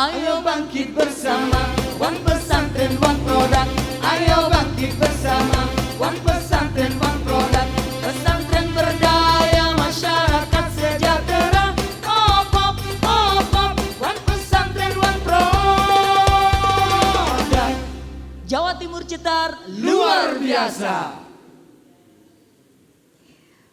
Ayo bangkit bersama, One Pesantren One Produk. Ayo bangkit bersama, One Pesantren One Produk. Pesantren berdaya, masyarakat sejahtera. Op, One Pesantren One Produk. Jawa Timur Cetar luar biasa.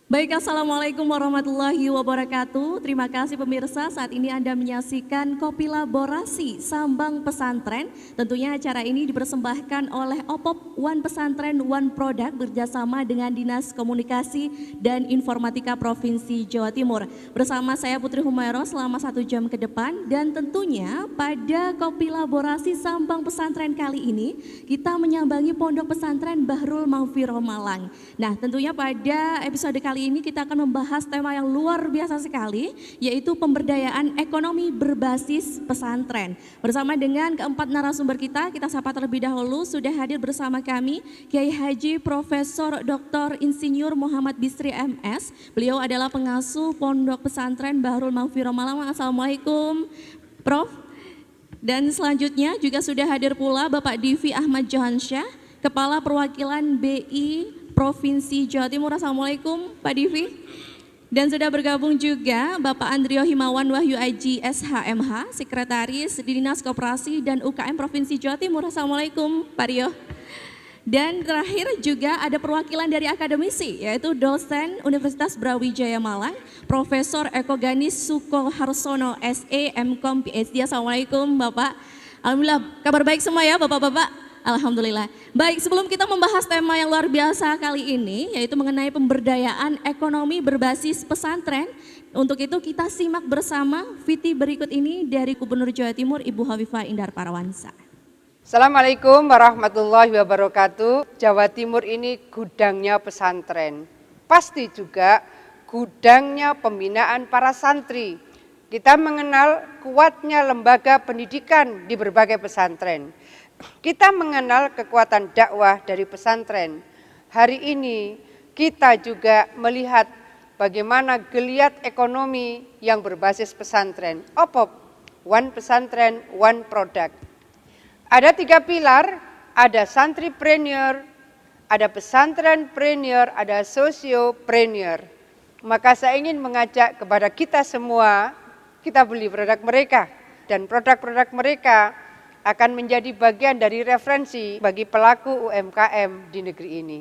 Baik, Assalamualaikum warahmatullahi wabarakatuh. Terima kasih pemirsa, saat ini Anda menyaksikan Kopilaborasi Sambang Pesantren. Tentunya acara ini dipersembahkan oleh OPOP One Pesantren One Product bekerjasama dengan Dinas Komunikasi dan Informatika Provinsi Jawa Timur. Bersama saya Putri Humairo selama 1 jam ke depan, dan tentunya pada Kopilaborasi Sambang Pesantren kali ini kita menyambangi Pondok Pesantren Bahrul Maghfirah Malang. Nah, tentunya pada episode kali ini kita akan membahas tema yang luar biasa sekali, yaitu pemberdayaan ekonomi berbasis pesantren. Bersama dengan keempat narasumber kita sapa terlebih dahulu. Sudah hadir bersama kami Kiai Haji Profesor Dr. Insinyur Muhammad Bisri MS. Beliau adalah pengasuh Pondok Pesantren Bahrul Maghfirah Malang. Assalamualaikum Prof. Dan selanjutnya juga sudah hadir pula Bapak Divi Ahmad Johansyah, Kepala Perwakilan BI Provinsi Jawa Timur. Assalamualaikum Pak Divi. Dan sudah bergabung juga Bapak Andrio Himawan Wahyu Aji SHMH, Sekretaris di Dinas Koperasi dan UKM Provinsi Jawa Timur. Assalamualaikum Pak Rio. Dan terakhir juga ada perwakilan dari akademisi, yaitu dosen Universitas Brawijaya Malang, Profesor Eko Ganis Sukoharsono SE MKom PhD. Assalamualaikum Bapak. Alhamdulillah kabar baik semua ya Bapak-Bapak. Alhamdulillah. Baik, sebelum kita membahas tema yang luar biasa kali ini, yaitu mengenai pemberdayaan ekonomi berbasis pesantren, untuk itu kita simak bersama VT berikut ini dari Gubernur Jawa Timur Ibu Hovifah Indar Parawansa. Assalamualaikum warahmatullahi wabarakatuh. Jawa Timur ini gudangnya pesantren, pasti juga gudangnya pembinaan para santri. Kita mengenal kuatnya lembaga pendidikan di berbagai pesantren. Kita mengenal kekuatan dakwah dari pesantren. Hari ini kita juga melihat bagaimana geliat ekonomi yang berbasis pesantren. OPOP, One Pesantren, One Product. Ada 3 pilar, ada santripreneur, ada pesantrenpreneur, ada sosiopreneur. Maka saya ingin mengajak kepada kita semua, kita beli produk mereka, dan produk-produk mereka akan menjadi bagian dari referensi bagi pelaku UMKM di negeri ini.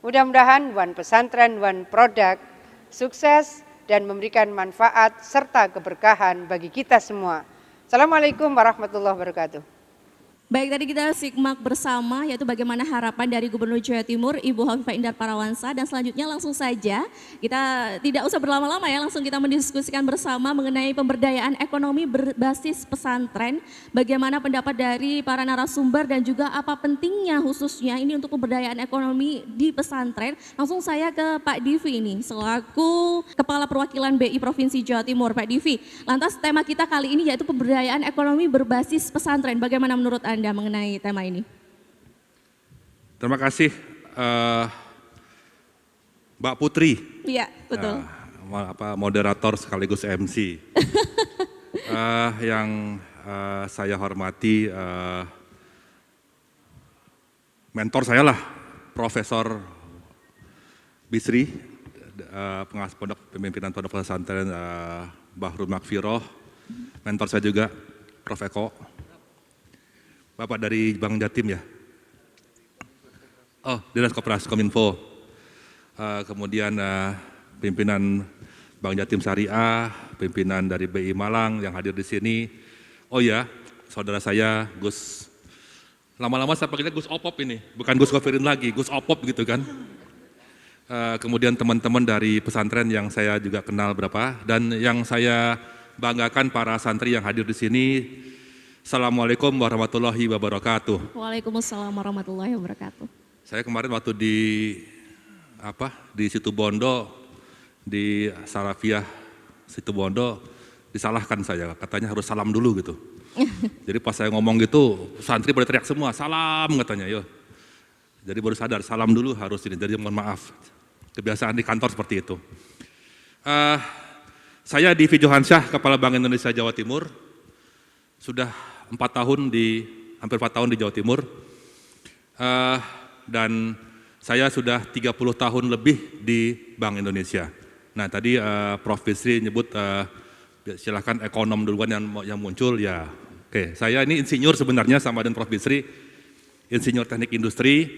Mudah-mudahan One Pesantren, One Product sukses dan memberikan manfaat serta keberkahan bagi kita semua. Assalamualaikum warahmatullahi wabarakatuh. Baik, tadi kita simak bersama yaitu bagaimana harapan dari Gubernur Jawa Timur Ibu Hovifah Indar Parawansa, dan selanjutnya langsung saja kita tidak usah berlama-lama ya, langsung kita mendiskusikan bersama mengenai pemberdayaan ekonomi berbasis pesantren. Bagaimana pendapat dari para narasumber dan juga apa pentingnya khususnya ini untuk pemberdayaan ekonomi di pesantren. Langsung saya ke Pak Divi ini selaku Kepala Perwakilan BI Provinsi Jawa Timur. Pak Divi, lantas tema kita kali ini yaitu pemberdayaan ekonomi berbasis pesantren. Bagaimana menurut Anda mengenai tema ini? Terima kasih Mbak Putri. Iya, betul. Moderator sekaligus MC. Yang saya hormati mentor saya lah, Profesor Bisri, pengasuh pondok pimpinan Pondok Pesantren Bahrul Maghfirah. Mentor saya juga Prof Eko. Bapak dari Bank Jatim ya? Oh, Dinas Koperasi Kominfo. Kemudian pimpinan Bank Jatim Syariah, pimpinan dari BI Malang yang hadir di sini. Oh ya, saudara saya Gus. Lama-lama saya panggilnya Gus Opop ini, bukan Gus Gofirin lagi, Gus Opop gitu kan. Kemudian teman-teman dari pesantren yang saya juga kenal berapa, dan yang saya banggakan para santri yang hadir di sini. Assalamualaikum warahmatullahi wabarakatuh. Waalaikumsalam warahmatullahi wabarakatuh. Saya kemarin waktu di Situbondo, di Salafiyah Situbondo, disalahkan saya, katanya harus salam dulu gitu. Jadi pas saya ngomong gitu, santri pada teriak semua, salam katanya, yo. Jadi baru sadar, salam dulu harus ini, jadi mohon maaf. Kebiasaan di kantor seperti itu. Saya Divi Johansyah, Kepala Bank Indonesia Jawa Timur. sudah hampir 4 tahun di Jawa Timur, dan saya sudah 30 tahun lebih di Bank Indonesia. Nah tadi Prof. Bisri nyebut silakan ekonom duluan yang muncul ya. Oke, saya ini insinyur sebenarnya sama dengan Prof. Bisri, insinyur teknik industri,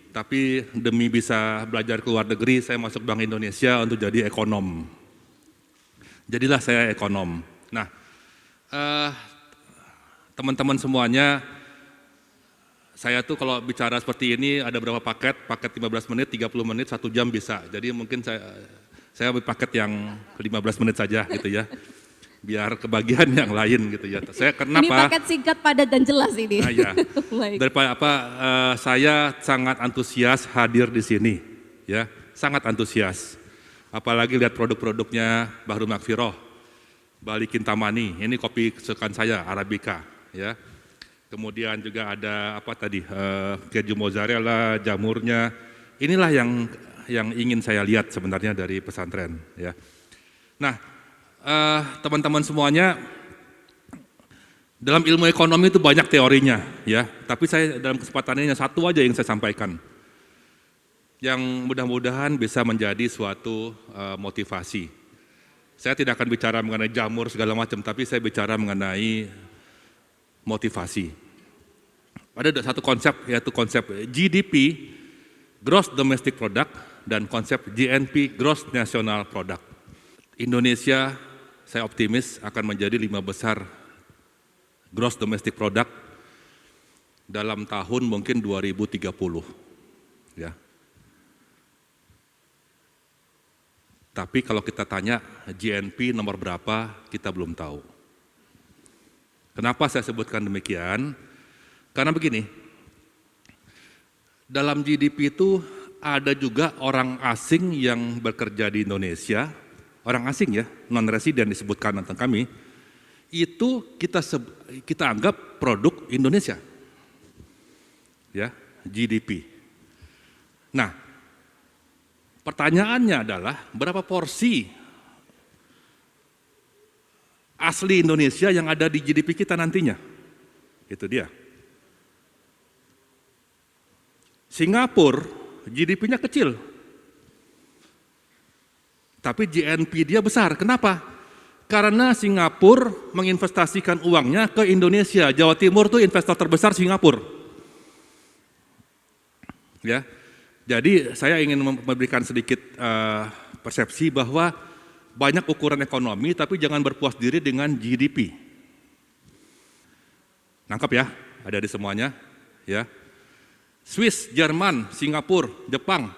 tapi demi bisa belajar ke luar negeri saya masuk Bank Indonesia untuk jadi ekonom. Jadilah saya ekonom. Nah, teman-teman semuanya, saya tuh kalau bicara seperti ini ada berapa paket 15 menit, 30 menit, 1 jam bisa. Jadi mungkin saya ambil paket yang 15 menit saja gitu ya. Biar kebagian yang lain gitu ya. Saya kenapa? Ini paket singkat, padat dan jelas ini. Nah, ya. Baik. Daripada saya sangat antusias hadir di sini, ya, sangat antusias. Apalagi lihat produk-produknya Bahru Makfiroh, Bali Kintamani, ini kopi kesukaan saya, Arabica, ya. Kemudian juga ada keju mozzarella, jamurnya. Inilah yang ingin saya lihat sebenarnya dari pesantren, ya. Nah, teman-teman semuanya, dalam ilmu ekonomi itu banyak teorinya, ya. Tapi saya dalam kesempatan ini satu aja yang saya sampaikan, yang mudah-mudahan bisa menjadi suatu motivasi. Saya tidak akan bicara mengenai jamur segala macam, tapi saya bicara mengenai motivasi. Ada satu konsep, yaitu konsep GDP, Gross Domestic Product, dan konsep GNP, Gross National Product. Indonesia, saya optimis akan menjadi 5 besar Gross Domestic Product dalam tahun mungkin 2030. Ya. Tapi kalau kita tanya GNP nomor berapa, kita belum tahu. Kenapa saya sebutkan demikian? Karena begini, dalam GDP itu ada juga orang asing yang bekerja di Indonesia, orang asing ya, non-resident disebutkan tentang kami, itu kita anggap produk Indonesia, ya, GDP. Nah, pertanyaannya adalah berapa porsi asli Indonesia yang ada di GDP kita nantinya? Itu dia. Singapura GDP-nya kecil, tapi GNP dia besar. Kenapa? Karena Singapura menginvestasikan uangnya ke Indonesia. Jawa Timur tuh investor terbesar Singapura. Ya, jadi saya ingin memberikan sedikit persepsi bahwa banyak ukuran ekonomi, tapi jangan berpuas diri dengan GDP. Nangkap ya, ada di semuanya, ya. Swiss, Jerman, Singapura, Jepang,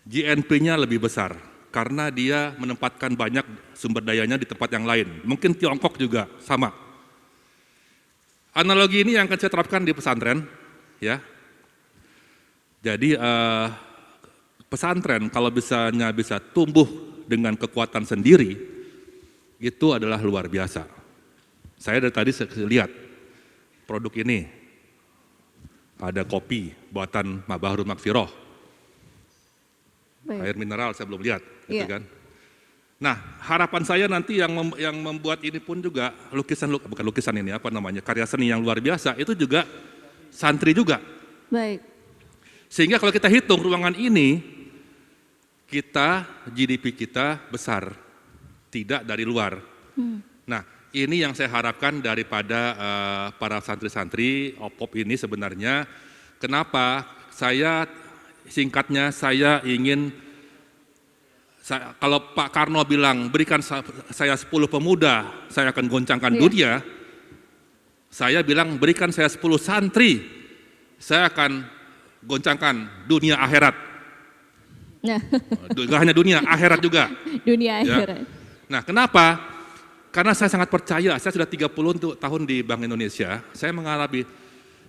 GNP-nya lebih besar karena dia menempatkan banyak sumber dayanya di tempat yang lain. Mungkin Tiongkok juga sama. Analogi ini yang akan saya terapkan di pesantren, ya. Jadi pesantren kalau bisa tumbuh dengan kekuatan sendiri, itu adalah luar biasa. Saya dari tadi lihat produk ini. Ada kopi buatan Bahru Makfiroh. Air mineral saya belum lihat, gitu kan. Nah, harapan saya nanti yang membuat ini pun juga bukan lukisan ini, karya seni yang luar biasa, itu juga santri juga. Baik. Sehingga kalau kita hitung ruangan ini, GDP kita besar, tidak dari luar. Nah, ini yang saya harapkan daripada para santri-santri OPOP ini sebenarnya. Kenapa? Singkatnya saya ingin, kalau Pak Karno bilang berikan saya 10 pemuda, saya akan goncangkan dunia. Saya bilang berikan saya 10 santri, saya akan goncangkan dunia akhirat. Nah. Gak hanya dunia, akhirat juga. Dunia akhirat. Ya. Nah, kenapa? Karena saya sangat percaya, saya sudah 30 tahun di Bank Indonesia, saya mengalami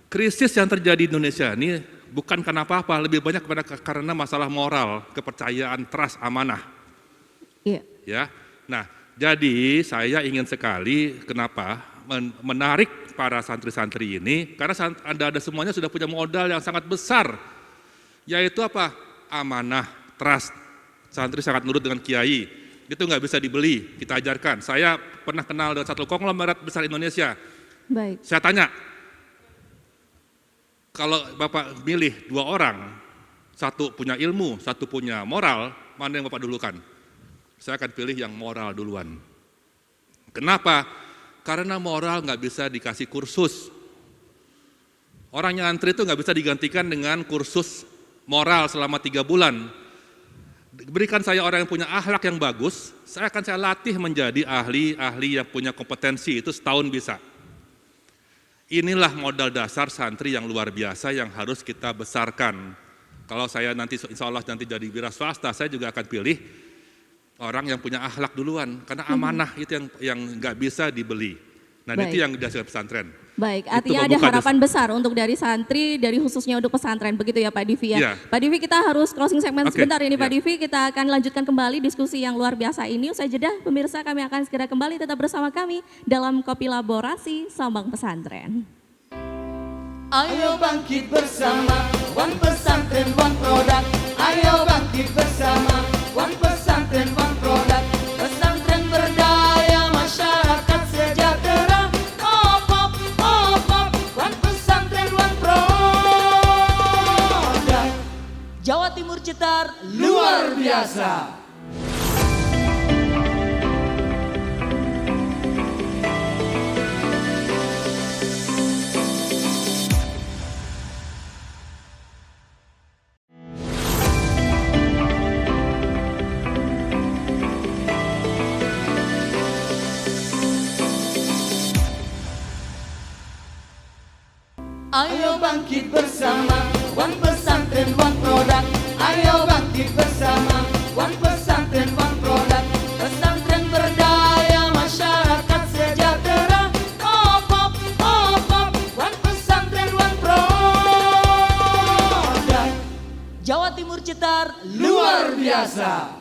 krisis yang terjadi di Indonesia ini bukan karena apa-apa, lebih banyak karena masalah moral, kepercayaan, trust, amanah. Iya. Ya. Nah, jadi saya ingin sekali menarik para santri-santri ini, karena Anda semuanya sudah punya modal yang sangat besar, yaitu apa? Amanah, trust. Santri sangat nurut dengan kiai. itu nggak bisa dibeli, kita ajarkan. Saya pernah kenal dengan satu konglomerat besar Indonesia. Baik. Saya tanya, kalau Bapak milih 2 orang, satu punya ilmu, satu punya moral, mana yang Bapak dulukan? Saya akan pilih yang moral duluan. Kenapa? Karena moral nggak bisa dikasih kursus. Orang yang antri itu nggak bisa digantikan dengan kursus moral selama 3 bulan. Berikan saya orang yang punya akhlak yang bagus, saya latih menjadi ahli yang punya kompetensi, itu setahun bisa. Inilah modal dasar santri yang luar biasa yang harus kita besarkan. Kalau saya nanti insya Allah nanti jadi wira swasta, saya juga akan pilih orang yang punya akhlak duluan, karena amanah itu yang nggak bisa dibeli. Nah, Baik. itu yang dihasilkan pesantren. Baik, Itu artinya ada membuka harapan besar untuk dari santri, dari khususnya untuk pesantren, begitu ya Pak Divi ya. Iya. Pak Divi, kita harus closing segmen Oke, sebentar ini Pak iya. Divi, kita akan lanjutkan kembali diskusi yang luar biasa ini. Usai jeda, pemirsa kami akan segera kembali tetap bersama kami dalam Kopi Laborasi Sambang Pesantren. Ayo bangkit bersama, One Pesantren One Product. Ayo bangkit bersama, One Pesantren One Product. Pesantren berdaya, masyarakat sejahtera. Op, One Pesantren One Product. Jawa Timur Citar luar biasa. Ayo bangkit bersama, One Pesantren One Product. Ayo bangkit bersama, One Pesantren One Product. Pesantren berdaya, masyarakat sejahtera. Op, One Pesantren One Product. Jawa Timur Citar luar biasa.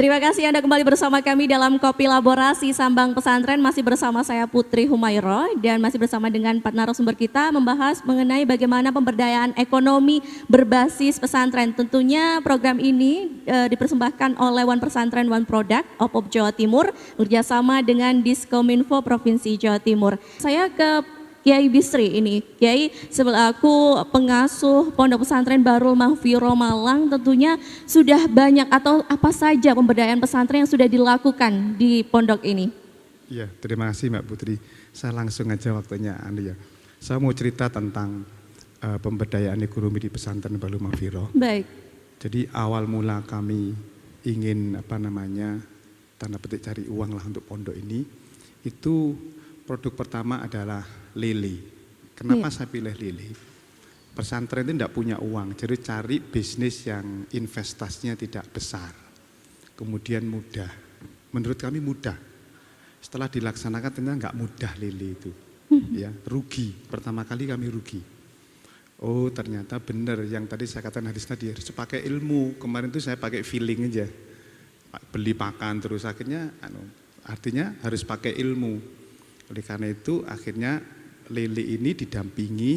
Terima kasih Anda kembali bersama kami dalam Kopi Laborasi Sambang Pesantren. Masih bersama saya Putri Humayro dan masih bersama dengan 4 narasumber kita membahas mengenai bagaimana pemberdayaan ekonomi berbasis pesantren. Tentunya program ini dipersembahkan oleh One Pesantren One Product OPOP Jawa Timur bekerjasama dengan Diskominfo Provinsi Jawa Timur. Saya ke Kiai Bisri ini, Kiai selaku pengasuh Pondok Pesantren Bahrul Mahfiro Malang, tentunya sudah banyak atau apa saja pemberdayaan pesantren yang sudah dilakukan di pondok ini? Iya, terima kasih Mbak Putri. Saya langsung aja waktunya Andi ya. Saya mau cerita tentang pemberdayaan ekonomi di pesantren Bahrul Mahfiro. Baik. Jadi awal mula kami ingin tanda petik cari uang lah untuk pondok ini, itu produk pertama adalah lele. Kenapa saya pilih lele? Pesantren itu tidak punya uang, jadi cari bisnis yang investasinya tidak besar, kemudian mudah. Menurut kami mudah. Setelah dilaksanakan ternyata nggak mudah lele itu, ya rugi. Pertama kali kami rugi. Oh ternyata benar yang tadi saya katakan hadis tadi harus pakai ilmu. Kemarin itu saya pakai feeling aja, beli pakan terus akhirnya, artinya harus pakai ilmu. Oleh karena itu akhirnya lele ini didampingi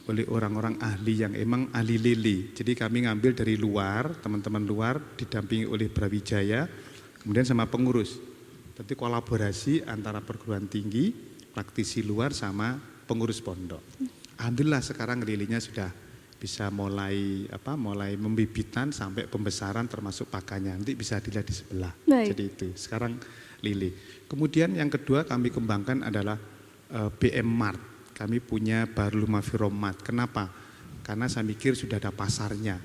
oleh orang-orang ahli yang emang ahli lele. Jadi kami ngambil dari luar, teman-teman luar didampingi oleh Brawijaya, kemudian sama pengurus. Jadi kolaborasi antara perguruan tinggi, praktisi luar sama pengurus pondok. Alhamdulillah sekarang lelenya sudah bisa mulai membibitan sampai pembesaran termasuk pakannya. Nanti bisa dilihat di sebelah. Baik. Jadi itu sekarang lele. Kemudian yang kedua kami kembangkan adalah BM Mart. Kami punya Bahrul Mahfiro Mart. Kenapa? Karena saya mikir sudah ada pasarnya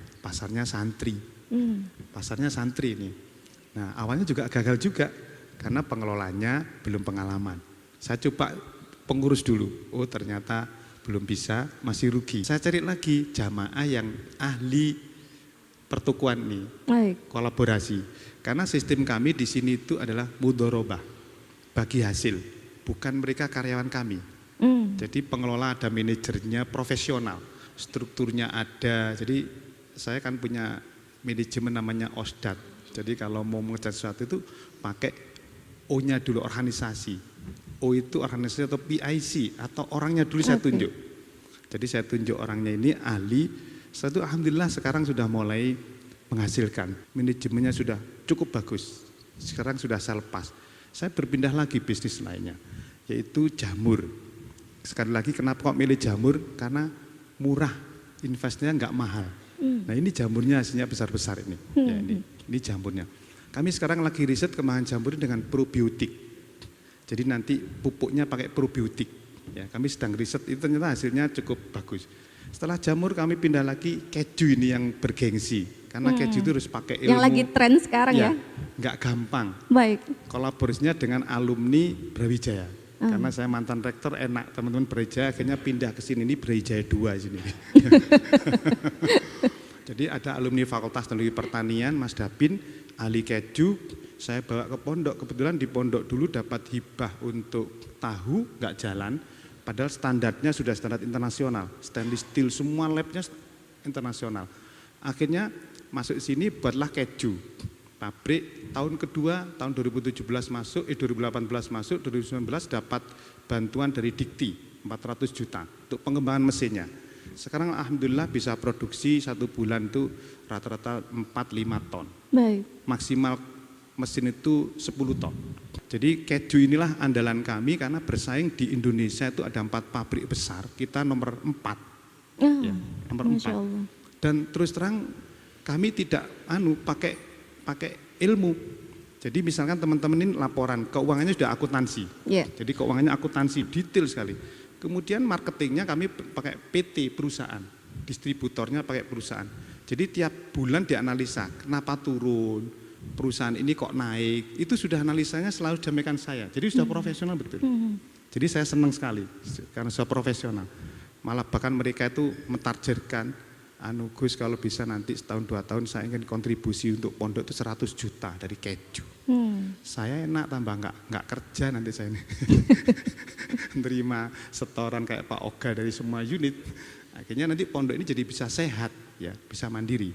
santri. Pasarnya santri ini. Nah awalnya juga gagal juga karena pengelolanya belum pengalaman. Saya coba pengurus dulu, oh ternyata belum bisa, masih rugi. Saya cari lagi jamaah yang ahli pertukuan nih, Baik. kolaborasi. Karena sistem kami di sini itu adalah mudorobah, bagi hasil, bukan mereka karyawan kami. Jadi pengelola ada manajernya profesional, strukturnya ada. Jadi saya kan punya manajemen namanya OSDAT. Jadi kalau mau mengejar sesuatu itu pakai O-nya dulu, organisasi. O itu organisasi atau PIC atau orangnya dulu saya tunjuk. Jadi saya tunjuk orangnya ini ahli. Setelah itu alhamdulillah sekarang sudah mulai menghasilkan. Manajemennya sudah cukup bagus. Sekarang sudah saya lepas. Saya berpindah lagi bisnis lainnya, yaitu jamur. Sekali lagi kenapa kok milih jamur? Karena murah, investnya nggak mahal. Nah ini jamurnya hasilnya besar-besar ini. Ya, ini jamurnya. Kami sekarang lagi riset kembangan jamur dengan probiotik. Jadi nanti pupuknya pakai probiotik. Ya, kami sedang riset, itu ternyata hasilnya cukup bagus. Setelah jamur kami pindah lagi keju ini yang bergengsi. Karena keju itu harus pakai ilmu. Yang lagi tren sekarang ya? Nggak gampang. Baik. Kolaborasinya dengan alumni Brawijaya. Karena saya mantan rektor, enak teman-teman Brawijaya akhirnya pindah ke sini, ini Brawijaya 2 sini. Jadi ada alumni Fakultas Teknologi Pertanian, Mas Dapin, ahli keju, saya bawa ke pondok. Kebetulan di pondok dulu dapat hibah untuk tahu, nggak jalan. Padahal standarnya sudah standar internasional, stainless steel, semua labnya internasional. Akhirnya masuk sini buatlah keju. Pabrik tahun kedua, tahun 2017 masuk, 2018 masuk, 2019 dapat bantuan dari Dikti 400 juta untuk pengembangan mesinnya. Sekarang alhamdulillah bisa produksi 1 bulan itu rata-rata 4-5 ton. Baik. Maksimal mesin itu 10 ton. Jadi keju inilah andalan kami karena bersaing di Indonesia itu ada 4 pabrik besar, kita nomor 4. Ya, nomor 4. Dan terus terang kami tidak pakai ilmu. Jadi misalkan teman-teman ini laporan, keuangannya sudah akuntansi. Yeah. Jadi keuangannya akuntansi, detail sekali. Kemudian marketingnya kami pakai PT perusahaan, distributornya pakai perusahaan. Jadi tiap bulan dianalisa, kenapa turun, perusahaan ini kok naik, itu sudah analisanya selalu disampaikan saya. Jadi sudah profesional betul. Jadi saya senang sekali karena sudah profesional. Malah bahkan mereka itu mentargetkan, Gus kalau bisa nanti setahun 2 tahun saya ingin kontribusi untuk pondok itu 100 juta dari keju. Saya enak tambah nggak kerja nanti saya ini. Menerima setoran kayak Pak Oga dari semua unit. Akhirnya nanti pondok ini jadi bisa sehat, ya, bisa mandiri.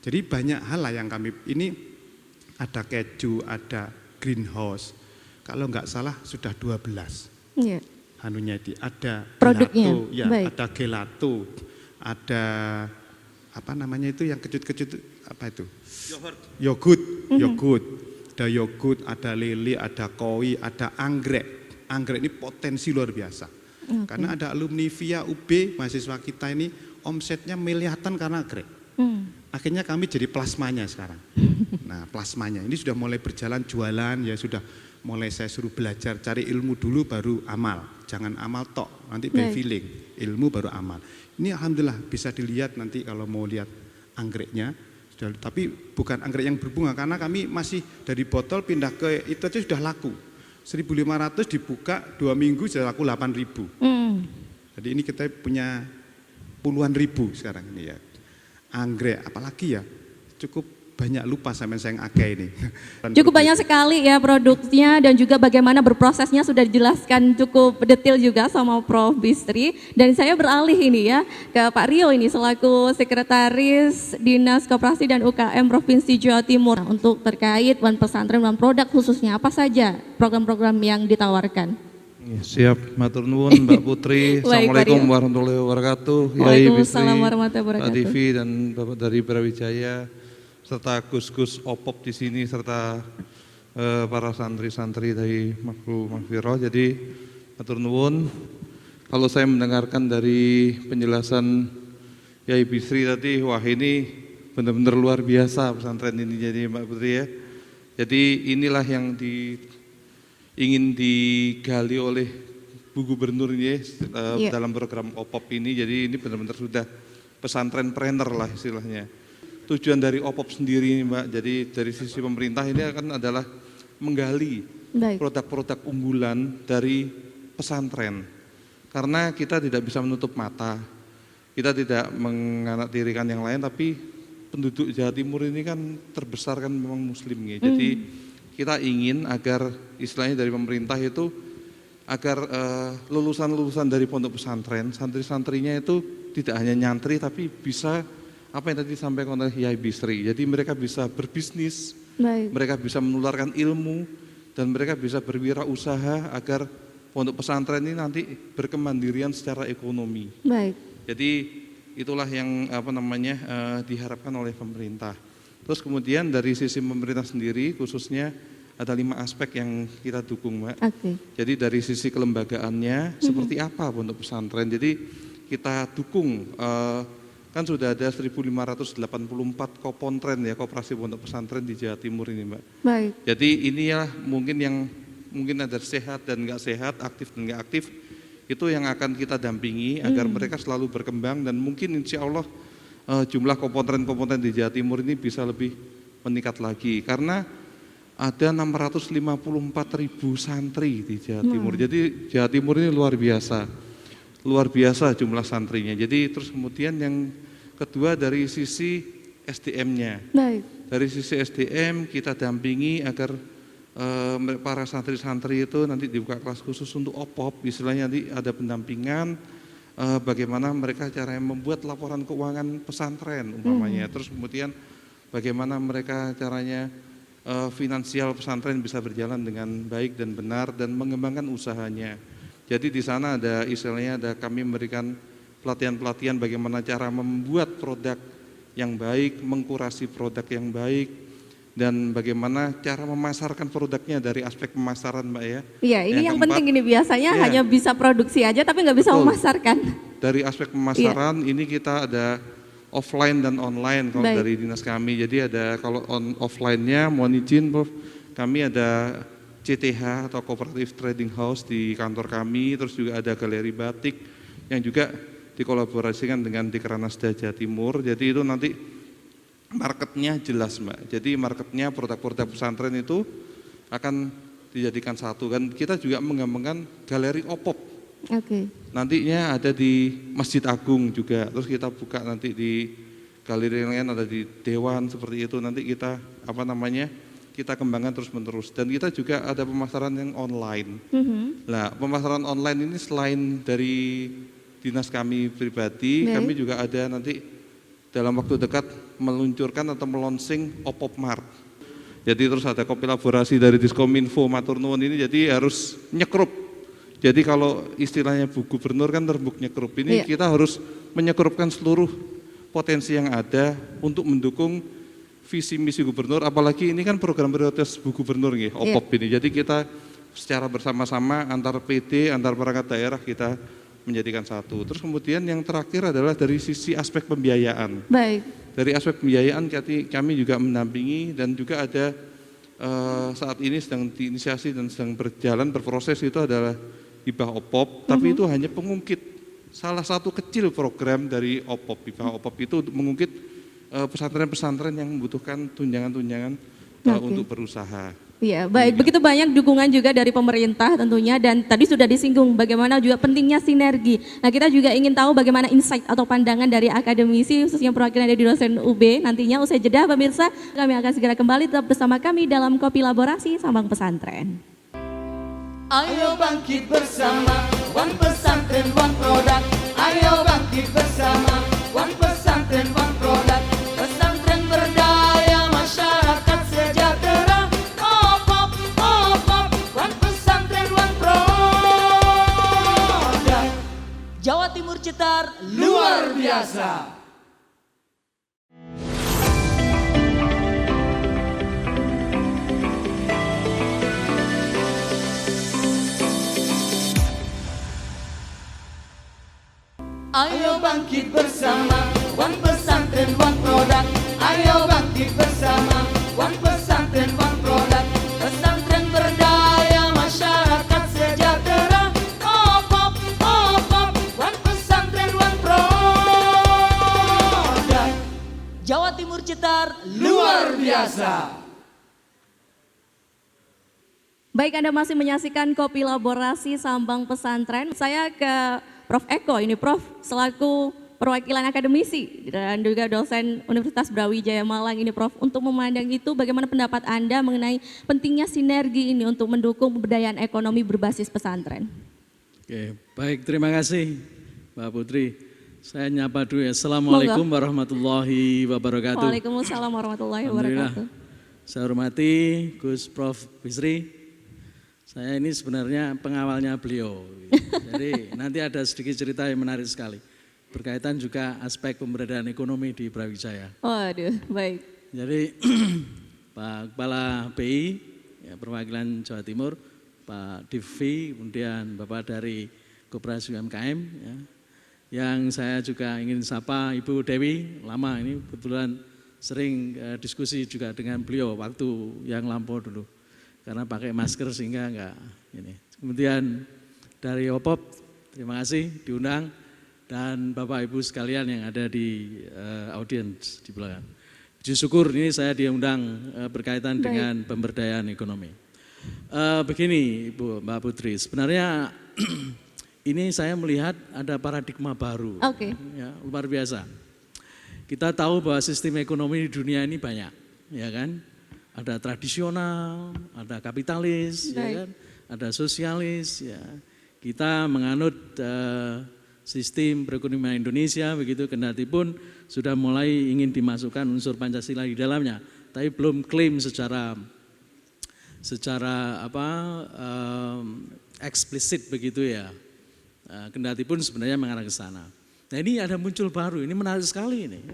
Jadi banyak hal lah yang kami ini ada keju, ada greenhouse. Kalau nggak salah sudah 12. Iya. Hanunya itu ada produknya. Gelato, ya, baik. ada gelato, ada apa namanya itu yang kecut-kecut apa itu? Yogurt. Ada yogurt, ada lele, ada koi, ada anggrek. Anggrek ini potensi luar biasa. Karena ada alumni via UB, mahasiswa kita ini omsetnya miliaran karena anggrek. Akhirnya kami jadi plasmanya sekarang. Nah, plasmanya ini sudah mulai berjalan jualan, ya sudah mulai saya suruh belajar, cari ilmu dulu baru amal. Jangan amal tok, nanti by feeling. Ilmu baru amal. Ini alhamdulillah bisa dilihat nanti kalau mau lihat anggreknya. Tapi bukan anggrek yang berbunga karena kami masih dari botol pindah ke itu aja sudah laku. 1.500 dibuka 2 minggu sudah laku 8.000. Jadi ini kita punya puluhan ribu sekarang ini ya. Anggrek apalagi ya cukup banyak lupa sampai saya yang akeh ini. Cukup banyak sekali ya produknya dan juga bagaimana berprosesnya sudah dijelaskan cukup detail juga sama Prof. Bistri. Dan saya beralih ini ya ke Pak Rio ini selaku Sekretaris Dinas Koperasi dan UKM Provinsi Jawa Timur. Nah, untuk terkait One Pesantren, One Produk khususnya apa saja program-program yang ditawarkan? Siap, matur nuwun Mbak Putri. Assalamualaikum warahmatullahi wabarakatuh. Waalaikumsalam warahmatullahi wabarakatuh. Pak TV dan Bapak dari Brawijaya serta Gus-Gus Opop di sini serta para santri-santri dari Makfiroh. Jadi matur nuwun. Kalau saya mendengarkan dari penjelasan Yai Bisri tadi, wah ini benar-benar luar biasa pesantren ini jadi Mbak Putri ya. Jadi inilah yang ingin digali oleh Bu Gubernur ini dalam program OPOP ini. Jadi ini benar-benar sudah pesantren trainer lah istilahnya. Tujuan dari OPOP sendiri ini Mbak, jadi dari sisi pemerintah ini akan adalah menggali produk-produk unggulan dari pesantren. Karena kita tidak bisa menutup mata, kita tidak menganaktirikan yang lain, tapi penduduk Jawa Timur ini kan terbesar kan memang muslim ya. Jadi kita ingin agar istilahnya dari pemerintah itu agar lulusan-lulusan dari pondok pesantren, santri-santrinya itu tidak hanya nyantri tapi bisa apa yang tadi disampaikan oleh Yai Bisri. Jadi mereka bisa berbisnis, mereka bisa menularkan ilmu dan mereka bisa berwirausaha agar pondok pesantren ini nanti berkemandirian secara ekonomi. Jadi itulah yang diharapkan oleh pemerintah. Terus kemudian dari sisi pemerintah sendiri khususnya ada 5 aspek yang kita dukung, Mbak. Oke. Jadi dari sisi kelembagaannya seperti apa untuk pesantren. Jadi kita dukung, kan sudah ada 1.584 kopontren ya, koperasi pondok pesantren di Jawa Timur ini, Mbak. Baik. Jadi inilah mungkin yang mungkin ada sehat dan nggak sehat, aktif dan nggak aktif, itu yang akan kita dampingi agar mereka selalu berkembang dan mungkin insya Allah jumlah kopontren-kopontren di Jawa Timur ini bisa lebih meningkat lagi karena ada 654.000 santri di Jawa Timur. Jadi Jawa Timur ini luar biasa jumlah santrinya. Jadi terus kemudian yang kedua dari sisi SDM-nya. Baik. Dari sisi SDM kita dampingi agar para santri-santri itu nanti dibuka kelas khusus untuk OPOP, istilahnya nanti ada pendampingan bagaimana mereka caranya membuat laporan keuangan pesantren umpamanya. Terus kemudian bagaimana mereka caranya finansial pesantren bisa berjalan dengan baik dan benar dan mengembangkan usahanya. Jadi di sana ada istilahnya ada kami memberikan pelatihan-pelatihan bagaimana cara membuat produk yang baik, mengkurasi produk yang baik, dan bagaimana cara memasarkan produknya dari aspek pemasaran, Mbak ya. Iya, ini yang keempat, penting ini biasanya ya, hanya bisa produksi aja tapi nggak bisa betul. memasarkan. Dari aspek pemasaran ini kita ada offline dan online kalau Baik. dari dinas kami. Jadi ada kalau offline-nya mohon izin Prof, kami ada CTH atau Cooperative Trading House di kantor kami, terus juga ada galeri batik yang juga dikolaborasikan dengan Dikranasda Jawa Timur. Jadi itu nanti marketnya jelas, Mbak. Jadi marketnya produk-produk pesantren itu akan dijadikan satu. Dan kita juga mengembangkan galeri OPOP. Oke. Nantinya ada di Masjid Agung juga. Terus kita buka nanti di galeri yang lain ada di Dewan seperti itu. Nanti kita kita kembangkan terus-menerus. Dan kita juga ada pemasaran yang online. Nah, pemasaran online ini selain dari dinas kami pribadi, Baik. kami juga ada nanti dalam waktu dekat meluncurkan atau melonsing OPOP Mart. Jadi terus ada kolaborasi dari Diskominfo, matur nuwun ini jadi harus nyekrup. Jadi kalau istilahnya Bu Gubernur kan terbuk nyekrup ini kita harus menyekrupkan seluruh potensi yang ada untuk mendukung visi misi Gubernur. Apalagi ini kan program prioritas Bu Gubernur nih, OPOP ini. Jadi kita secara bersama-sama antar PD, antar perangkat daerah kita menjadikan satu. Terus kemudian yang terakhir adalah dari sisi aspek pembiayaan. Baik. Dari aspek pembiayaan kami juga mendampingi dan juga ada saat ini sedang diinisiasi dan sedang berproses itu adalah hibah OPOP, tapi itu hanya pengungkit. Salah satu kecil program dari OPOP, hibah OPOP itu mengungkit pesantren-pesantren yang membutuhkan tunjangan-tunjangan untuk berusaha. Iya, baik. Begitu banyak dukungan juga dari pemerintah tentunya dan tadi sudah disinggung bagaimana juga pentingnya sinergi. Nah, kita juga ingin tahu bagaimana insight atau pandangan dari akademisi khususnya perwakilan dari dosen UB nantinya usai jeda pemirsa. Kami akan segera kembali tetap bersama kami dalam Kopilaborasi Sambang Pesantren. Ayo bangkit bersama, One Pesantren, One Product. Ayo bangkit bersama, One Pesantren, One Product. Pesantren berdaya, masyarakat sejahtera. OPOP, OPOP, One Pesantren, One Product. Jawa Timur Cetar luar biasa. Ayo bangkit bersama, One Pesantren, One Product. Ayo bangkit bersama, One Pesantren, One Product. Pesantren berdaya, masyarakat sejahtera. OPOP, OPOP, One Pesantren, One Product. Jawa Timur Cetar luar biasa. Baik, Anda masih menyaksikan Kopilaborasi Sambang Pesantren. Saya ke Prof. Eko ini, Prof, selaku perwakilan akademisi dan juga dosen Universitas Brawijaya Malang ini, Prof, untuk memandang itu bagaimana pendapat Anda mengenai pentingnya sinergi ini untuk mendukung pemberdayaan ekonomi berbasis pesantren? Oke, baik, terima kasih Mbak Putri. Saya nyapa dulu ya. Assalamualaikum warahmatullahi wabarakatuh. Waalaikumsalam warahmatullahi wabarakatuh. Saya hormati Gus Prof. Bisri. Saya ini sebenarnya pengawalnya beliau. Jadi nanti ada sedikit cerita yang menarik sekali. Berkaitan juga aspek pemberdayaan ekonomi di Brawijaya. Waduh, baik. Jadi Pak Kepala BI, ya, perwakilan Jawa Timur, Pak Divi, kemudian Bapak dari Koperasi UMKM, ya, yang saya juga ingin sapa Ibu Dewi, lama ini kebetulan sering diskusi juga dengan beliau waktu yang lampau dulu, karena pakai masker sehingga enggak ini. Kemudian dari OPOP, terima kasih diundang, dan Bapak Ibu sekalian yang ada di audiens di belakang. Puji syukur ini saya diundang berkaitan dengan pemberdayaan ekonomi. Begini Ibu Mbak Putri, sebenarnya ini saya melihat ada paradigma baru, ya, luar biasa. Kita tahu bahwa sistem ekonomi di dunia ini banyak, ya kan? Ada tradisional, ada kapitalis, ya kan? Ada sosialis, ya. Kita menganut sistem perekonomian Indonesia begitu, kendati pun sudah mulai ingin dimasukkan unsur Pancasila di dalamnya, tapi belum klaim secara eksplisit begitu ya. Kendati pun sebenarnya mengarah ke sana. Nah ini ada muncul baru, ini menarik sekali ini.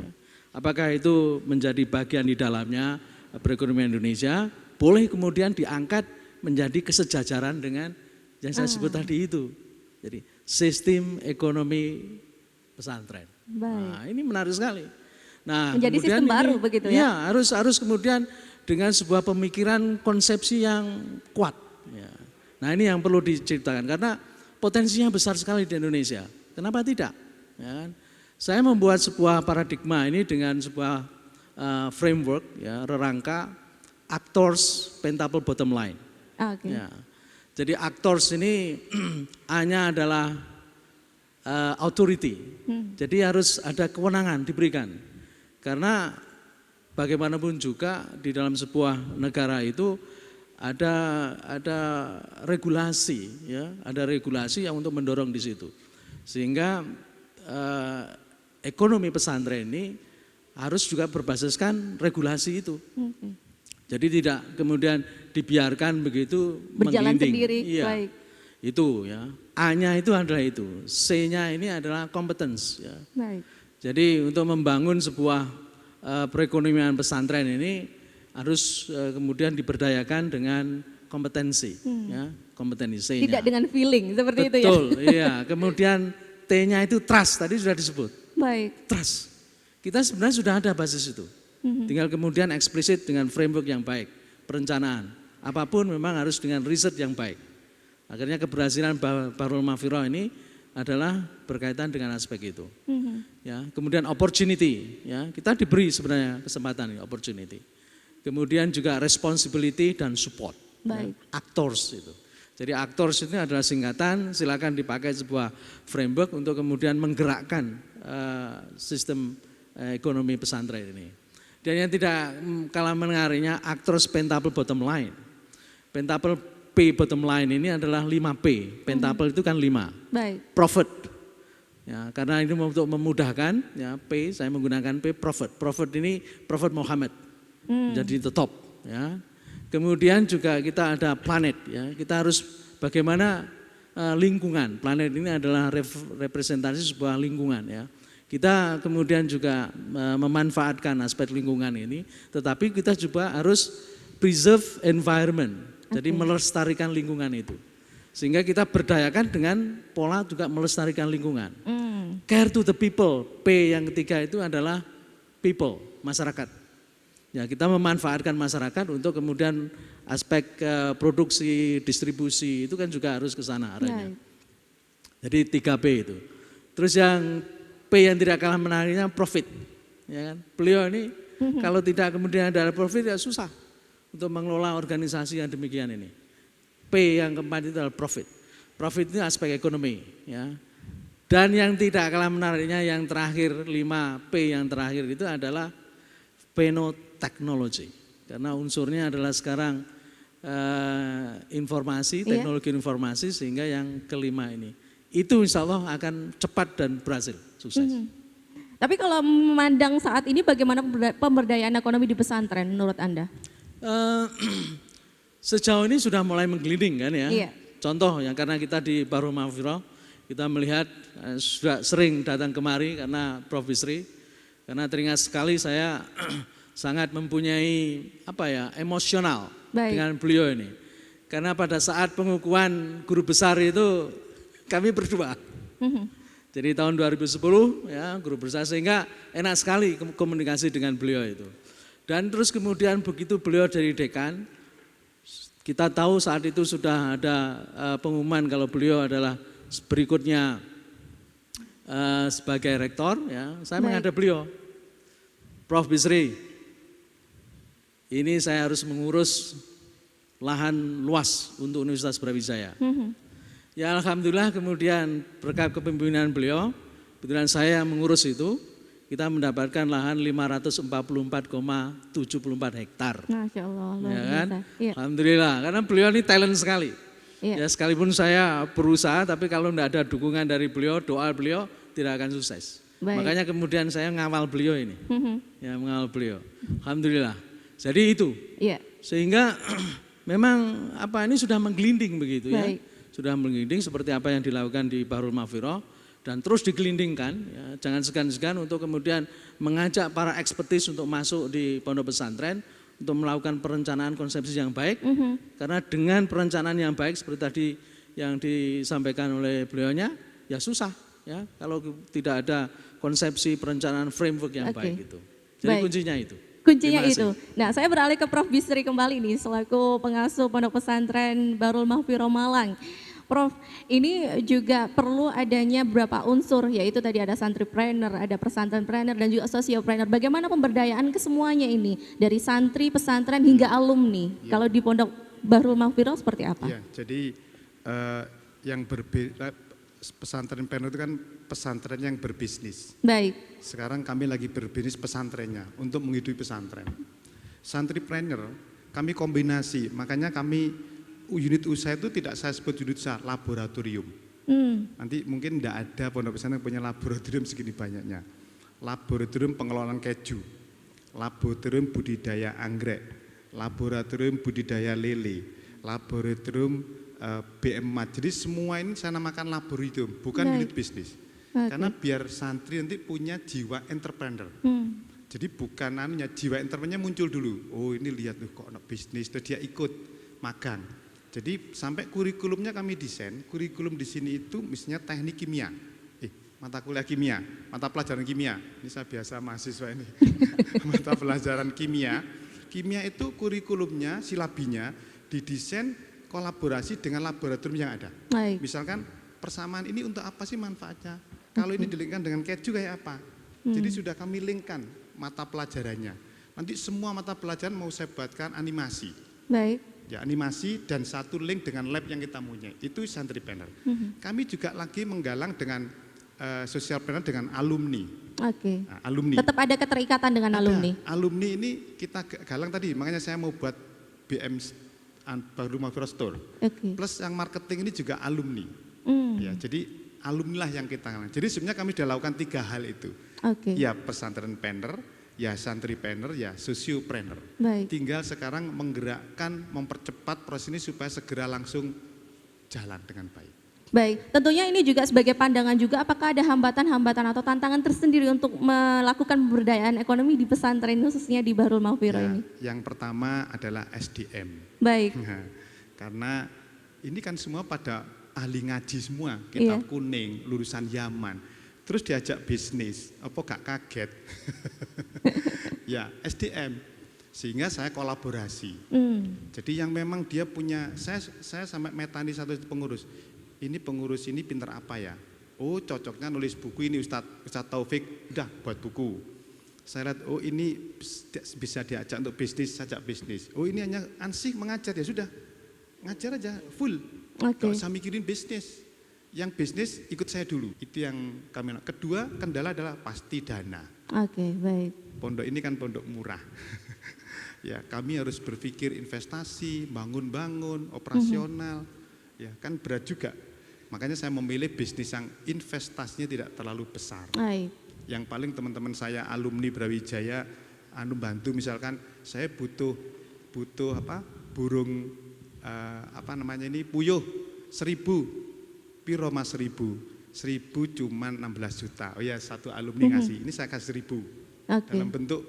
Apakah itu menjadi bagian di dalamnya perekonomian Indonesia, boleh kemudian diangkat menjadi kesejajaran dengan yang saya sebut tadi itu. Jadi sistem ekonomi pesantren. Nah, ini menarik sekali. Nah, menjadi kemudian sistem baru begitu ya? Iya, harus kemudian dengan sebuah pemikiran konsepsi yang kuat. Ya. Nah, ini yang perlu diciptakan karena potensinya besar sekali di Indonesia. Kenapa tidak? Ya kan? Saya membuat sebuah paradigma ini dengan sebuah framework, ya, rangka actors pentable bottom line. Ya. Jadi actors ini A-nya adalah authority. Jadi harus ada kewenangan diberikan. Karena bagaimanapun juga di dalam sebuah negara itu ada regulasi, ya, ada regulasi yang untuk mendorong di situ. Sehingga ekonomi pesantren ini harus juga berbasiskan regulasi itu. Jadi tidak kemudian dibiarkan begitu berjalan menggelinding. sendiri. Iya. Baik. Itu ya. A-nya itu adalah itu. C-nya ini adalah competence ya. Baik. Jadi untuk membangun sebuah perekonomian pesantren ini harus kemudian diberdayakan dengan kompetensi ya, kompetensi C-nya. Tidak dengan feeling seperti itu ya. Betul, iya. Kemudian T-nya itu trust, tadi sudah disebut. Baik. Trust. Kita sebenarnya sudah ada basis itu. Tinggal kemudian eksplisit dengan framework yang baik, perencanaan. Apapun memang harus dengan riset yang baik. Akhirnya keberhasilan Bahrul Mafiro ini adalah berkaitan dengan aspek itu. Ya, kemudian opportunity, ya, kita diberi sebenarnya kesempatan ini, opportunity. Kemudian juga responsibility dan support. Baik. Ya, actors itu. Jadi actors itu adalah singkatan, silakan dipakai sebuah framework untuk kemudian menggerakkan sistem ekonomi pesantren ini. Dan yang tidak kalah menariknya actors pentable bottom line. Pentable P bottom line ini adalah 5P. Pentable itu kan 5. Baik. Profit. Ya, karena ini untuk memudahkan, ya, P saya menggunakan P profit. Profit ini Prophet Muhammad. Jadi the top, ya. Kemudian juga kita ada planet, ya. Kita harus bagaimana lingkungan. Planet ini adalah representasi sebuah lingkungan, ya. Kita kemudian juga memanfaatkan aspek lingkungan ini, tetapi kita juga harus preserve environment, jadi melestarikan lingkungan itu. Sehingga kita berdayakan dengan pola juga melestarikan lingkungan. Care to the people, P yang ketiga itu adalah people, masyarakat. Ya, kita memanfaatkan masyarakat untuk kemudian aspek produksi, distribusi, itu kan juga harus ke sana arahnya. Jadi 3P itu. Terus yang P yang tidak kalah menariknya profit, ya kan? Beliau ini kalau tidak kemudian ada profit ya susah untuk mengelola organisasi yang demikian ini. P yang keempat itu adalah profit. Profit itu aspek ekonomi, ya. Dan yang tidak kalah menariknya yang terakhir 5P yang terakhir itu adalah penotechnology. Karena unsurnya adalah sekarang informasi, teknologi informasi, sehingga yang kelima ini. Itu insya Allah akan cepat dan berhasil, sukses. Tapi kalau memandang saat ini bagaimana pemberdayaan ekonomi di pesantren menurut Anda? Sejauh ini sudah mulai menggelinding kan ya. Iya. Contoh yang karena kita di Bahrul Mafiro, kita melihat sudah sering datang kemari karena Prof. Bisri, karena teringat sekali saya sangat mempunyai emosional Baik. dengan beliau ini. Karena pada saat pengukuhan guru besar itu kami berdua. Jadi tahun 2010 ya guru besar, sehingga enak sekali komunikasi dengan beliau itu. Dan terus kemudian begitu beliau dari dekan, kita tahu saat itu sudah ada pengumuman kalau beliau adalah berikutnya sebagai rektor. Ya, saya menghadap beliau, Prof. Bisri, ini saya harus mengurus lahan luas untuk Universitas Brawijaya. Ya alhamdulillah kemudian berkat kepemimpinan beliau, kebetulan saya mengurus itu, kita mendapatkan lahan 544,74 hektar. Masya Allah, luar Ya kan? biasa. Iya. Alhamdulillah, karena beliau ini talent sekali. Iya. Ya sekalipun saya berusaha, tapi kalau tidak ada dukungan dari beliau, doa beliau tidak akan sukses. Baik. Makanya kemudian saya ngawal beliau ini, ya mengawal beliau. Alhamdulillah. Jadi itu, Iya. sehingga memang ini sudah menggelinding begitu ya. Baik. Sudah menggelinding seperti apa yang dilakukan di Bahrul Mahfiroh dan terus digelindingkan. Ya, jangan segan-segan untuk kemudian mengajak para ekspertis untuk masuk di pondok pesantren untuk melakukan perencanaan konsepsi yang baik. Karena dengan perencanaan yang baik seperti tadi yang disampaikan oleh beliaunya, ya susah ya kalau tidak ada konsepsi perencanaan framework yang Oke. baik itu. Jadi Baik. kuncinya itu. Kuncinya Terima kasih. itu. Nah, saya beralih ke Prof. Bisri kembali nih selaku pengasuh Pondok Pesantren Bahrul Mahfiroh Malang. Prof, ini juga perlu adanya beberapa unsur, yaitu tadi ada santripreneur, ada pesantrenpreneur, dan juga sosiopreneur. Bagaimana pemberdayaan kesemuanya ini dari santri, pesantren hingga alumni? Kalau di Pondok Bahrul Mahfiroh seperti apa? Ya, jadi yang berbeda pesantrenpreneur itu kan pesantren yang berbisnis. Baik, Sekarang kami lagi berbisnis pesantrennya untuk menghidupi pesantren. Santripreneur kami kombinasi, makanya kami unit usaha itu tidak saya sebut unit usaha, laboratorium. Nanti mungkin tidak ada pondok pesantren yang punya laboratorium segini banyaknya. Laboratorium pengelolaan keju, laboratorium budidaya anggrek, laboratorium budidaya lele, laboratorium BM Mat. Jadi semua ini saya namakan laboratorium, bukan Baik. unit bisnis. Oke. Karena biar santri nanti punya jiwa entrepreneur. Jadi bukan jiwa entrepreneurnya muncul dulu. Oh ini lihat tuh kok bisnis, terus dia ikut magang. Jadi sampai kurikulumnya kami desain, kurikulum di sini itu misalnya teknik kimia. Mata kuliah kimia, mata pelajaran kimia. Ini saya biasa mahasiswa ini. Mata pelajaran kimia. Kimia itu kurikulumnya, silabinya didesain kolaborasi dengan laboratorium yang ada. baik. Misalkan persamaan ini untuk apa sih manfaatnya? Kalau ini dilinkkan dengan keju kayak apa? Jadi sudah kami linkkan mata pelajarannya. Nanti semua mata pelajaran mau saya buatkan animasi. Baik, Ya, animasi dan satu link dengan lab yang kita punya. Itu santripreneur. Kami juga lagi menggalang dengan sosialpreneur dengan alumni. oke. Nah, alumni. Tetap ada keterikatan dengan Ada. alumni. Alumni ini kita galang tadi, makanya saya mau buat BM Bahrul Mahfiroh Store. Oke. Plus yang marketing ini juga alumni. Ya, jadi alumni lah yang kita galang. Jadi sebenarnya kami sudah lakukan 3 hal itu. Oke. Ya pesantrenpreneur, ya santripreneur, ya sosiopreneur. Baik. Tinggal sekarang menggerakkan, mempercepat proses ini supaya segera langsung jalan dengan baik. Baik, tentunya ini juga sebagai pandangan juga apakah ada hambatan-hambatan atau tantangan tersendiri untuk melakukan pemberdayaan ekonomi di pesantren khususnya di Bahrul Mahfiroh Ya, ini? yang pertama adalah SDM. Baik, Nah, karena ini kan semua pada ahli ngaji semua, kitab Iya. kuning, lulusan Yaman. Terus diajak bisnis, apa gak kaget? Ya, SDM. Sehingga saya kolaborasi. Jadi yang memang dia punya, saya sampai metani satu pengurus. Ini pengurus ini pinter apa ya? Oh cocoknya nulis buku ini Ustadz Taufik, udah buat buku. Saya lihat, oh ini bisa diajak untuk bisnis, sajak bisnis. Oh ini hanya ansih mengajar, ya sudah. Ngajar aja, full. oke. Gak usah mikirin bisnis. Yang bisnis ikut saya dulu. Itu yang kami lakukan. Kedua, kendala adalah pasti dana. Oke, baik. Pondok ini kan pondok murah. Ya, kami harus berpikir investasi, bangun-bangun, operasional. Ya, kan berat juga. Makanya saya memilih bisnis yang investasinya tidak terlalu besar. Baik. Yang paling teman-teman saya alumni Brawijaya bantu, misalkan saya butuh apa? Burung puyuh 1000. Piro mas 1000? 1000 cuman 16 juta. Oh ya, satu alumni ngasih. Ini saya kasih 1000. Oke. Dalam bentuk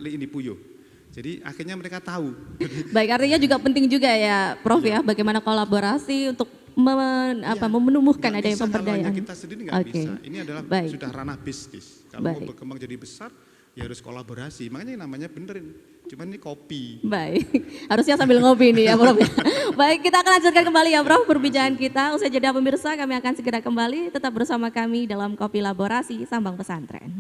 ini puyuh. Jadi akhirnya mereka tahu. Baik, artinya juga penting juga ya Prof ya, bagaimana kolaborasi untuk menumbuhkan adanya Kalau pemberdayaan. hanya kita sendiri nggak bisa. Ini adalah sudah ranah bisnis. Kalau mau berkembang jadi besar, ya harus kolaborasi. Makanya yang namanya benerin. Cuman ini kopi. Baik, harusnya sambil ngopi nih ya Prof. Baik, kita akan lanjutkan kembali ya Prof perbincangan kita. Usai jeda pemirsa, kami akan segera kembali. Tetap bersama kami dalam Kopi Laborasi Sambang Pesantren.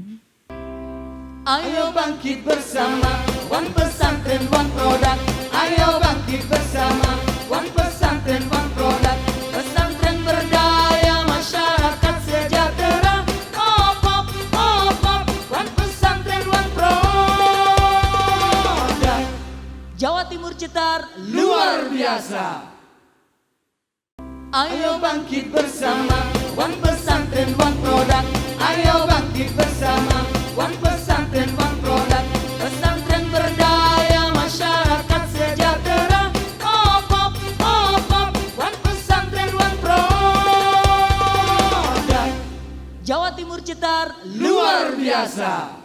Ayo bangkit bersama, One Pesantren One Product. Ayo bangkit bersama, One Pesantren One Product. Pesantren berdaya, masyarakat sejahtera. Opop, opop, One Pesantren One Product. Jawa Timur cetar luar biasa. Ayo bangkit bersama, One Pesantren One Product. Ayo bangkit bersama, One Pesantren One Product. Pesantren berdaya, masyarakat sejahtera. Opop, opop, One Pesantren One Product. Jawa Timur cetar luar biasa.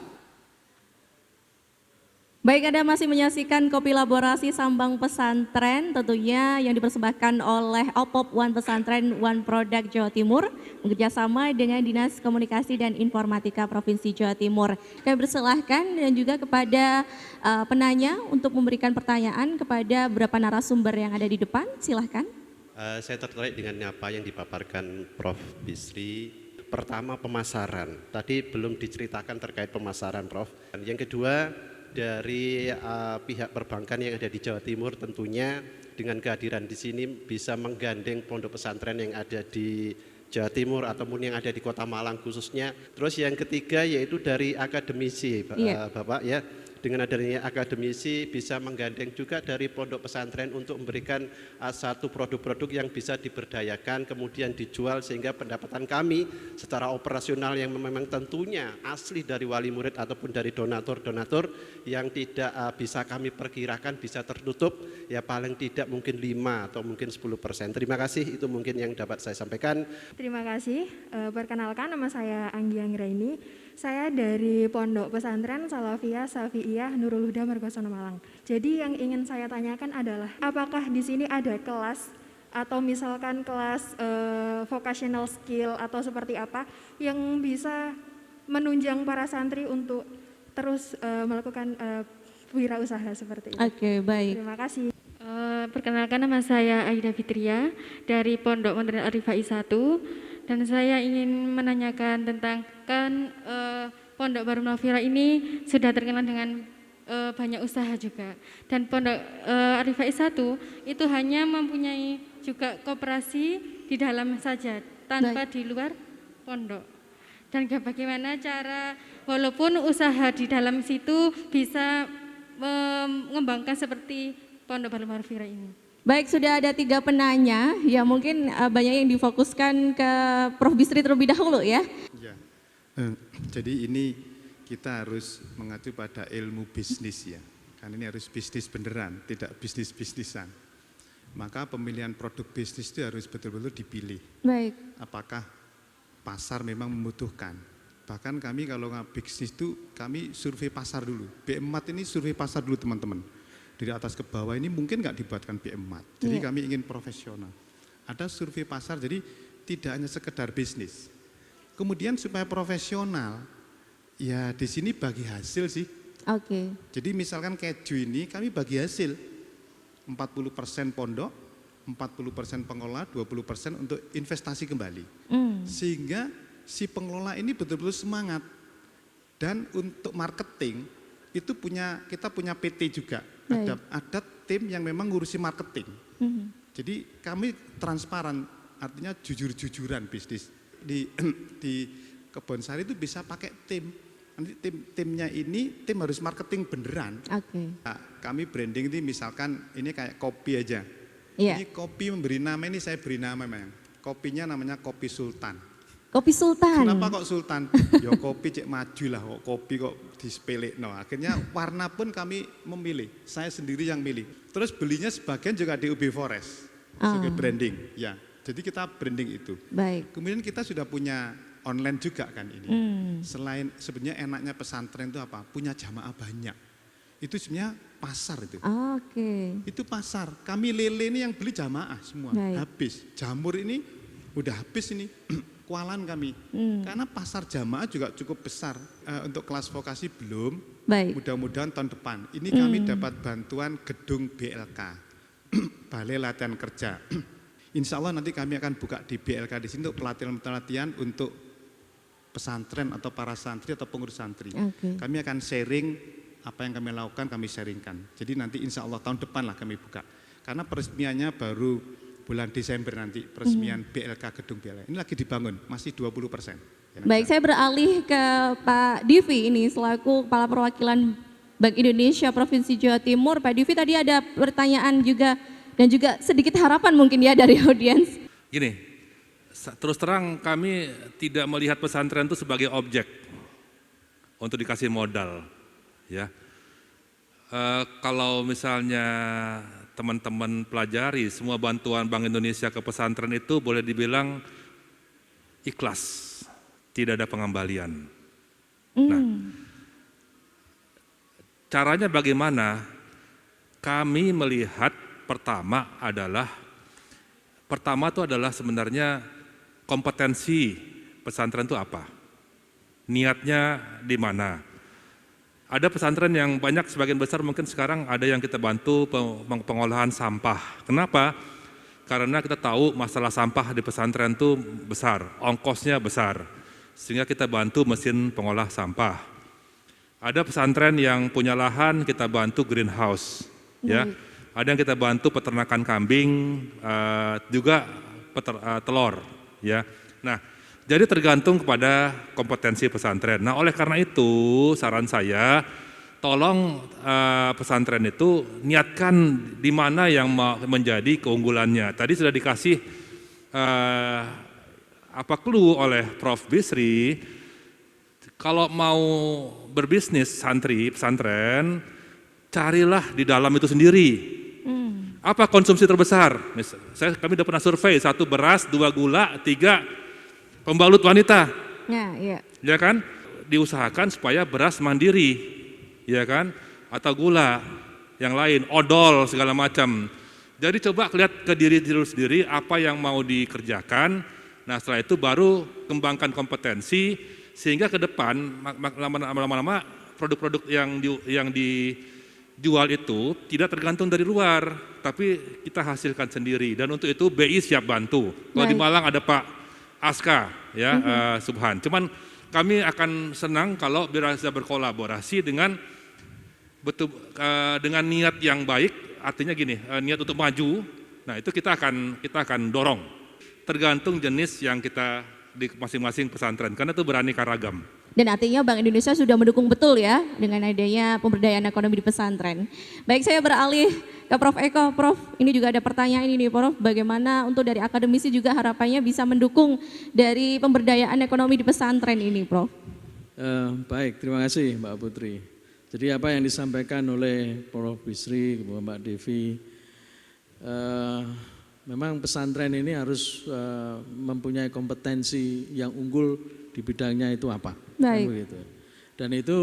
Baik, Anda masih menyaksikan Kopi Laborasi Sambang Pesantren, tentunya yang dipersembahkan oleh OPOP One Pesantren One Product Jawa Timur, bekerjasama dengan Dinas Komunikasi dan Informatika Provinsi Jawa Timur. Kami persilahkan dan juga kepada penanya untuk memberikan pertanyaan kepada beberapa narasumber yang ada di depan, silahkan. Saya tertarik dengan apa yang dipaparkan Prof. Bisri. Pertama, pemasaran. Tadi belum diceritakan terkait pemasaran, Prof. Dan yang kedua, dari pihak perbankan yang ada di Jawa Timur tentunya dengan kehadiran di sini bisa menggandeng pondok pesantren yang ada di Jawa Timur ataupun yang ada di Kota Malang khususnya. Terus yang ketiga yaitu dari akademisi, Bapak ya. Dengan adanya akademisi bisa menggandeng juga dari pondok pesantren untuk memberikan satu produk-produk yang bisa diberdayakan kemudian dijual sehingga pendapatan kami secara operasional yang memang tentunya asli dari wali murid ataupun dari donatur-donatur yang tidak bisa kami perkirakan bisa tertutup ya paling tidak mungkin 5 atau mungkin 10%. Terima kasih, itu mungkin yang dapat saya sampaikan. Terima kasih. Perkenalkan, nama saya Anggi Anggraini. Saya dari Pondok Pesantren Salafiyah Syafi'iyah Nurul Huda Margosono Malang. Jadi yang ingin saya tanyakan adalah apakah di sini ada kelas atau misalkan kelas vocational skill atau seperti apa yang bisa menunjang para santri untuk terus melakukan wirausaha seperti itu. Oke, baik. Terima kasih. Perkenalkan, nama saya Aida Fitria dari Pondok Pesantren Arifai 1. Dan saya ingin menanyakan tentang Pondok Baru Nafira ini sudah terkenal dengan banyak usaha juga. Dan Pondok Arifai 1 itu hanya mempunyai juga koperasi di dalam saja, tanpa di luar pondok. Dan bagaimana cara walaupun usaha di dalam situ bisa mengembangkan seperti Pondok Baru Nafira ini. Baik, sudah ada 3 penanya, ya mungkin banyak yang difokuskan ke Prof. Bisri terlebih dahulu ya. Ya. Jadi ini kita harus mengacu pada ilmu bisnis ya. Kan ini harus bisnis beneran, tidak bisnis-bisnisan. Maka pemilihan produk bisnis itu harus betul-betul dipilih. Baik. Apakah pasar memang membutuhkan. Bahkan kami kalau bisnis itu kami survei pasar dulu. BM4 ini survei pasar dulu teman-teman. Dari atas ke bawah ini mungkin nggak dibuatkan BM4. Jadi kami ingin profesional. Ada survei pasar, jadi tidak hanya sekedar bisnis. Kemudian supaya profesional, ya di sini bagi hasil sih. Oke. Jadi misalkan keju ini kami bagi hasil. 40% pondok, 40% pengelola, 20% untuk investasi kembali. Sehingga si pengelola ini betul-betul semangat. Dan untuk marketing, itu kita punya PT juga. Ada tim yang memang ngurusi marketing. Jadi kami transparan, artinya jujur-jujuran bisnis. Di Kebonsari itu bisa pakai tim. Nanti timnya ini tim harus marketing beneran. Nah, kami branding ini misalkan ini kayak kopi aja. Ini kopi memberi nama, ini saya beri nama memang. Kopinya namanya Kopi Sultan. Kopi Sultan. Kenapa kok Sultan? Ya kopi cek maju lah, kok kopi kok disepelek. No, akhirnya warna pun kami memilih, saya sendiri yang milih. Terus belinya sebagian juga di UB Forest sebagai branding. Ya, jadi kita branding itu. Baik. Kemudian kita sudah punya online juga kan ini. Selain sebenarnya enaknya pesantren itu apa? Punya jamaah banyak. Itu sebenarnya pasar itu. Oke. Itu pasar. Kami lele ini yang beli jamaah semua. Baik. Habis. Jamur ini udah habis ini. Kualan kami. Karena pasar jamaah juga cukup besar. Untuk kelas vokasi belum. Baik. Mudah-mudahan tahun depan. Ini kami dapat bantuan gedung BLK. Balai Latihan Kerja. Insya Allah nanti kami akan buka di BLK di sini untuk pelatihan-pelatihan untuk pesantren atau para santri atau pengurus santri. Oke. Kami akan sharing apa yang kami lakukan, kami sharingkan. Jadi nanti insya Allah tahun depan lah kami buka. Karena peresmiannya baru bulan Desember nanti, peresmian BLK gedung BLK. Ini lagi dibangun, masih 20%. Baik, saya beralih ke Pak Divi ini selaku Kepala Perwakilan Bank Indonesia Provinsi Jawa Timur. Pak Divi, tadi ada pertanyaan juga dan juga sedikit harapan mungkin ya dari audiens. Gini, terus terang kami tidak melihat pesantren itu sebagai objek untuk dikasih modal. Ya, kalau misalnya teman-teman pelajari semua bantuan Bank Indonesia ke pesantren itu boleh dibilang ikhlas, tidak ada pengembalian. Nah, caranya bagaimana? Kami melihat pertama itu adalah sebenarnya kompetensi pesantren itu apa? Niatnya di mana? Ada pesantren yang banyak, sebagian besar mungkin sekarang ada yang kita bantu pengolahan sampah. Kenapa? Karena kita tahu masalah sampah di pesantren itu besar, ongkosnya besar. Sehingga kita bantu mesin pengolah sampah. Ada pesantren yang punya lahan, kita bantu greenhouse. Ya. Ada yang kita bantu peternakan kambing, juga telur. Ya. Nah, jadi tergantung kepada kompetensi pesantren. Nah, oleh karena itu saran saya, tolong pesantren itu niatkan di mana yang menjadi keunggulannya. Tadi sudah dikasih clue oleh Prof. Bisri, kalau mau berbisnis pesantren, carilah di dalam itu sendiri. Apa konsumsi terbesar? Kami sudah pernah survei, 1 beras, 2 gula, 3 pembalut wanita, ya kan? Diusahakan supaya beras mandiri, ya kan? Atau gula yang lain, odol segala macam. Jadi coba lihat ke diri sendiri apa yang mau dikerjakan. Nah setelah itu baru kembangkan kompetensi sehingga ke depan lama-lama produk-produk yang dijual itu tidak tergantung dari luar, tapi kita hasilkan sendiri. Dan untuk itu BI siap bantu. Kalau di Malang ada Pak Aska, ya, Subhan. Cuman kami akan senang kalau bisa berkolaborasi dengan dengan niat yang baik. Artinya gini, niat untuk maju. Nah itu kita akan dorong. Tergantung jenis yang kita di masing-masing pesantren, karena itu beraneka ragam. Dan artinya Bank Indonesia sudah mendukung betul ya dengan adanya pemberdayaan ekonomi di pesantren. Baik, saya beralih ke Prof. Eko. Prof, ini juga ada pertanyaan ini Prof, bagaimana untuk dari akademisi juga harapannya bisa mendukung dari pemberdayaan ekonomi di pesantren ini Prof? Baik, terima kasih Mbak Putri. Jadi apa yang disampaikan oleh Prof. Bisri, Mbak Devi, memang pesantren ini harus mempunyai kompetensi yang unggul di bidangnya itu apa. Baik. Gitu. Dan itu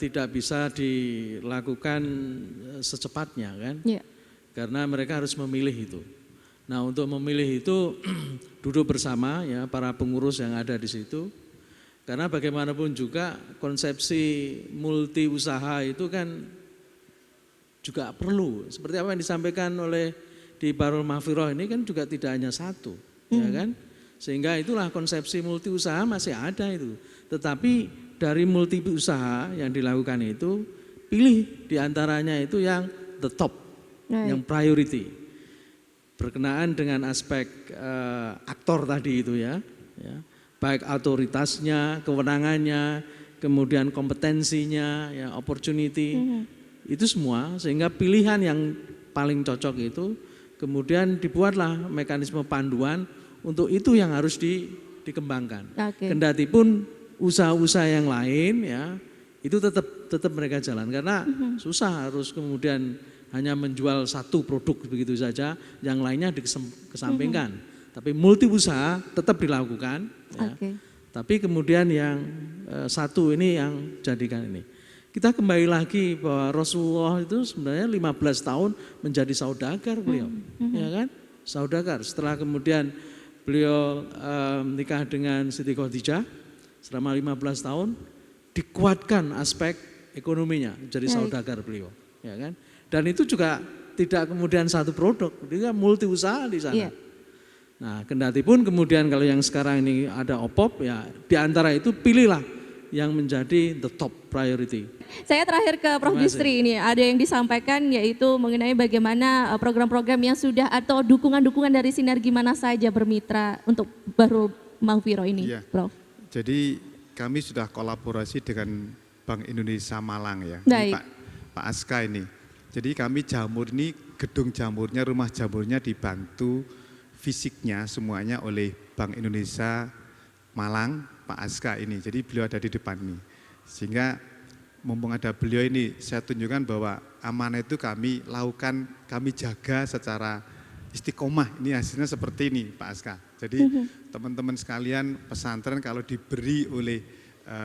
tidak bisa dilakukan secepatnya kan. Ya. Karena mereka harus memilih itu. Nah untuk memilih itu duduk bersama ya para pengurus yang ada di situ. Karena bagaimanapun juga konsepsi multi usaha itu kan juga perlu. Seperti apa yang disampaikan oleh di Barul Mahfiroh ini kan juga tidak hanya satu, ya kan? Sehingga itulah konsepsi multi usaha masih ada itu. Tetapi dari multi usaha yang dilakukan itu, pilih diantaranya itu yang the top, yang priority. Berkenaan dengan aspek aktor tadi itu ya. Baik otoritasnya, kewenangannya, kemudian kompetensinya, ya opportunity. Itu semua sehingga pilihan yang paling cocok itu kemudian dibuatlah mekanisme panduan untuk itu yang harus dikembangkan. Kendati pun usaha-usaha yang lain ya itu tetap mereka jalan karena susah harus kemudian hanya menjual satu produk begitu saja, yang lainnya dikesampingkan. Tapi multi usaha tetap dilakukan. Ya. Oke. Tapi kemudian yang satu ini yang jadikan ini. Kita kembali lagi bahwa Rasulullah itu sebenarnya 15 tahun menjadi saudagar beliau, ya kan? Saudagar. Setelah kemudian beliau nikah dengan Siti Khadijah selama 15 tahun, dikuatkan aspek ekonominya, jadi saudagar beliau, ya kan? Dan itu juga tidak kemudian satu produk, dia multi usaha di sana. Iya. Nah, kendati pun kemudian kalau yang sekarang ini ada OPOP, ya di antara itu pilihlah yang menjadi the top priority. Saya terakhir ke Prof. Bisri ini, ada yang disampaikan yaitu mengenai bagaimana program-program yang sudah atau dukungan-dukungan dari sinergi mana saja bermitra untuk Bahrul Maghfirah ini, Iya. Prof. Jadi kami sudah kolaborasi dengan Bank Indonesia Malang ya, Baik. Pak Aska ini. Jadi kami jamur ini, gedung jamurnya, rumah jamurnya dibantu fisiknya semuanya oleh Bank Indonesia Malang, Pak Aska ini. Jadi beliau ada di depan ini. Sehingga mumpung ada beliau ini, saya tunjukkan bahwa amanah itu kami lakukan, kami jaga secara istiqomah. Ini hasilnya seperti ini Pak Aska. Jadi teman-teman sekalian, pesantren kalau diberi oleh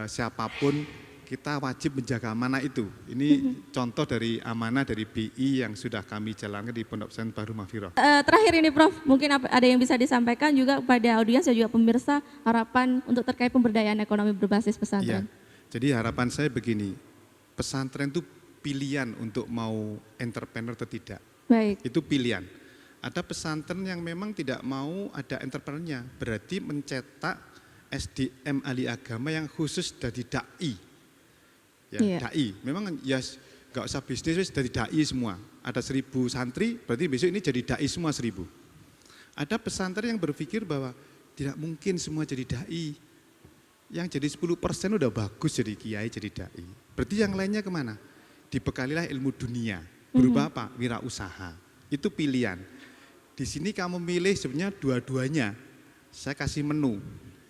siapapun, kita wajib menjaga amanah itu. Ini contoh dari amanah dari BI yang sudah kami jalankan di Pondok Pesantren Bahrul Maghfirah. Terakhir ini Prof, mungkin ada yang bisa disampaikan juga kepada audiens dan juga pemirsa harapan untuk terkait pemberdayaan ekonomi berbasis pesantren. Ya, jadi harapan saya begini, pesantren itu pilihan untuk mau entrepreneur atau tidak. Baik. Itu pilihan. Ada pesantren yang memang tidak mau ada entrepreneurnya, berarti mencetak SDM ahli agama yang khusus dari da'i. Ya, Iya. da'i. Memang ya nggak usah bisnis, dari da'i semua. Ada 1000 santri, berarti besok ini jadi da'i semua 1000. Ada pesantren yang berpikir bahwa tidak mungkin semua jadi da'i. Yang jadi 10% udah bagus jadi kiai, jadi da'i. Berarti yang lainnya kemana? Dibekalilah ilmu dunia. Berupa apa? Wirausaha. Itu pilihan. Di sini kamu milih sebenarnya dua-duanya. Saya kasih menu.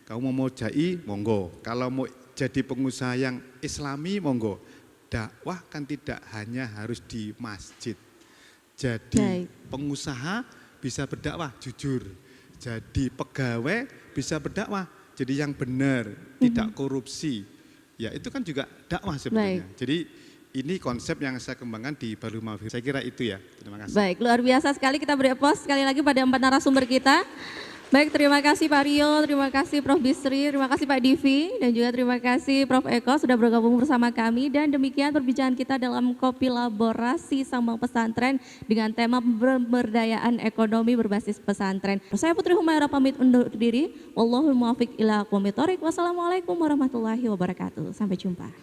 Kamu mau da'i, monggo. Kalau mau jadi pengusaha yang islami, monggo. Dakwah kan tidak hanya harus di masjid. Jadi pengusaha bisa berdakwah jujur. Jadi pegawai bisa berdakwah. Jadi yang benar, tidak korupsi. Ya itu kan juga dakwah sebenarnya. Jadi ini konsep yang saya kembangkan di Bahrul Maghfirah. Saya kira itu ya. Terima kasih. Baik, luar biasa sekali. Kita beri applause sekali lagi pada 4 narasumber kita. Baik, terima kasih Pak Rio, terima kasih Prof. Bisri, terima kasih Pak Divi, dan juga terima kasih Prof. Eko sudah bergabung bersama kami. Dan demikian perbincangan kita dalam Kopilaborasi Sambang Pesantren dengan tema pemberdayaan ekonomi berbasis pesantren. Saya Putri Humaira pamit undur diri. Wallahul muwaffiq ila aqwamit thoriq. Wassalamualaikum warahmatullahi wabarakatuh. Sampai jumpa.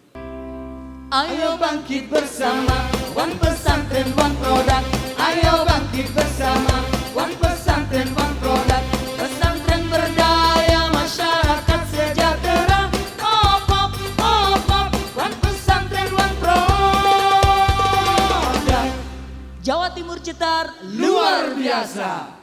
Ayo bangkit bersama, One Pesantren One Produk. Ayo bangkit bersama, One Pesantren One Produk. Pesantren berdaya, masyarakat sejahtera. Opop, opop, One Pesantren One Produk. Jawa Timur Citar luar biasa.